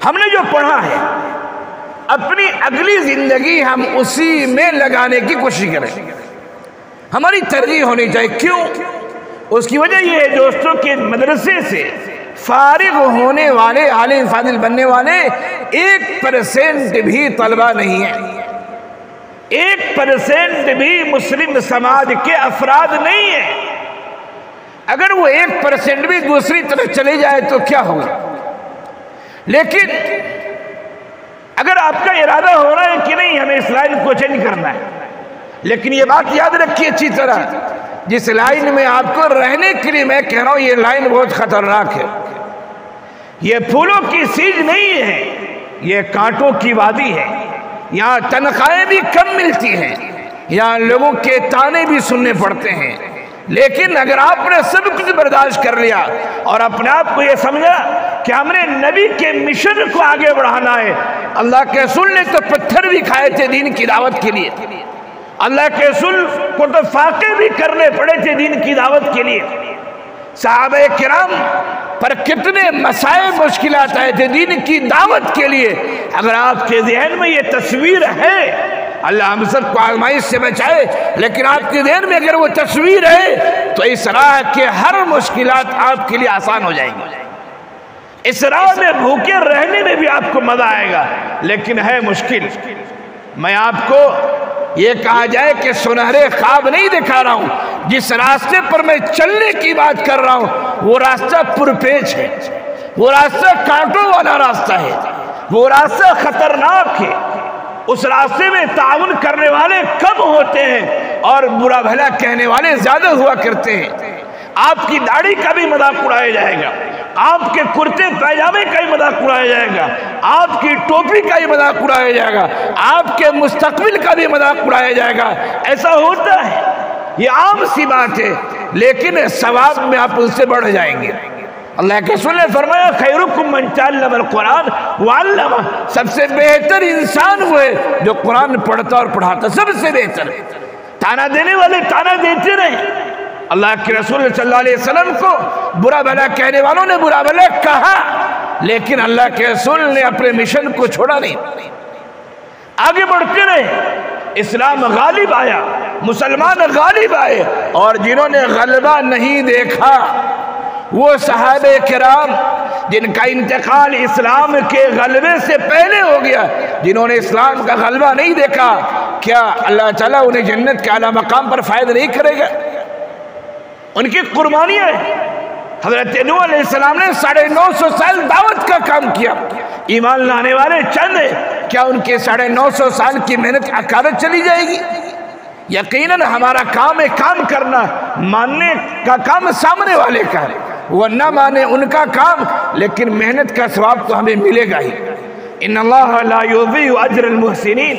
हमने जो पढ़ा है अपनी अगली जिंदगी हम उसी में लगाने की कोशिश करें। हमारी तरजीह होनी चाहिए। क्यों? उसकी वजह यह है दोस्तों कि मदरसे से फारिग होने वाले आलिम फाजिल बनने वाले 1% भी तलबा नहीं है, 1% भी मुस्लिम समाज के अफराद नहीं है। अगर वो 1% भी दूसरी तरफ चले जाए तो क्या होगा? लेकिन अगर आपका इरादा हो रहा है कि नहीं हमें इस लाइन को चेंज करना है, लेकिन ये बात याद रखिए अच्छी तरह, जिस लाइन में आपको रहने के लिए मैं कह रहा हूं ये लाइन बहुत खतरनाक है। ये फूलों की सीज नहीं है, ये कांटों की वादी है। यहाँ तनख्वाहें भी कम मिलती हैं, यहाँ लोगों के ताने भी सुनने पड़ते हैं। लेकिन अगर आपने सब कुछ बर्दाश्त कर लिया और अपने आप को यह समझा कि हमने नबी के मिशन को आगे बढ़ाना है। अल्लाह के रसूल ने तो पत्थर भी खाए थे दीन की दावत के लिए, अल्लाह के रसूल को तो फाके भी करने पड़े थे दीन की दावत के लिए। सहाबा किराम पर कितने मसाइल मुश्किलात आए थे दीन की दावत के लिए। अगर आपके ज़हन में ये तस्वीर है, अल्लाह हम सबको आज़माइश से बचाए, लेकिन आपके ज़हन में अगर वो तस्वीर है तो इस राह के हर मुश्किलात आपके लिए आसान हो जाएंगी। इस राह में भूखे रहने में भी आपको मजा आएगा, लेकिन है मुश्किल। मैं आपको ये कहा जाए कि सुनहरे ख्वाब नहीं दिखा रहा हूं, जिस रास्ते पर मैं चलने की बात कर रहा हूं वो रास्ता पुरपेच है, वो रास्ता कांटों वाला रास्ता है, वो रास्ता खतरनाक है। उस रास्ते में ताउन करने वाले कम होते हैं और बुरा भला कहने वाले ज्यादा हुआ करते हैं। आपकी दाढ़ी का भी मजाक उड़ाया जाएगा, आपके कुर्ते पैजामे का ही मजाक उड़ाया जाएगा, आपकी टोपी का ही मजाक उड़ाया जाएगा, आपके मुस्तकबिल का भी मजाक उड़ाया जाएगा। ऐसा होता है, ये आम सी बात है, लेकिन सवाब में आप उससे बढ़ जाएंगे। अल्लाह के रसूल ने फरमाया खैरुकुम मन तअल्लमल कुरान व अल्लमा, सबसे बेहतर इंसान वो है जो कुरान पढ़ता और पढ़ाता, सबसे बेहतर। ताना देने वाले ताना देते रहे, अल्लाह के रसूल सल्लल्लाहु अलैहि वसल्लम को बुरा भला कहने वालों ने बुरा भला कहा, लेकिन अल्लाह के रसूल ने अपने मिशन को छोड़ा नहीं, आगे बढ़ते रहे। इस्लाम गालिब आया, मुसलमान गालिब आए, और जिन्होंने गलबा नहीं देखा वो सहाबे किराम जिनका इंतकाल इस्लाम के गलबे से पहले हो गया, जिन्होंने इस्लाम का गलबा नहीं देखा, क्या अल्लाह ताला उन्हें जन्नत के आला मकाम पर फायदा नहीं करेगा? उनकी कुर्बानियां हजरत नूह अलैहिस्सलाम ने 950 साल दावत का काम किया, ईमान लाने वाले चंद, क्या उनके 950 साल की मेहनत अकादत चली जाएगी? यकीनन हमारा काम है काम करना, मानने का काम सामने वाले का है, वो न माने उनका काम, लेकिन मेहनत का सवाब तो हमें मिलेगा ही। इन्नल्लाह ला युज़ीउ अज्रल मुहसिनीन,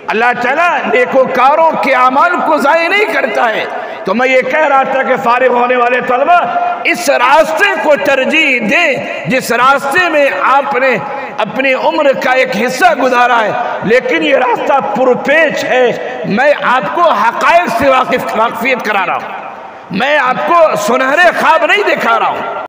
अल्लाह ताला नेकोकारों के अमाल को ज़ाया नहीं करता है। तो मैं ये कह रहा था कि फारिग होने वाले तलबा इस रास्ते को तरजीह दें जिस रास्ते में आपने अपनी उम्र का एक हिस्सा गुजारा है, लेकिन ये रास्ता पुरपेच है। मैं आपको हक़ाइक़ से वाकिफियत करा रहा हूँ, मैं आपको सुनहरे ख्वाब नहीं दिखा रहा हूँ।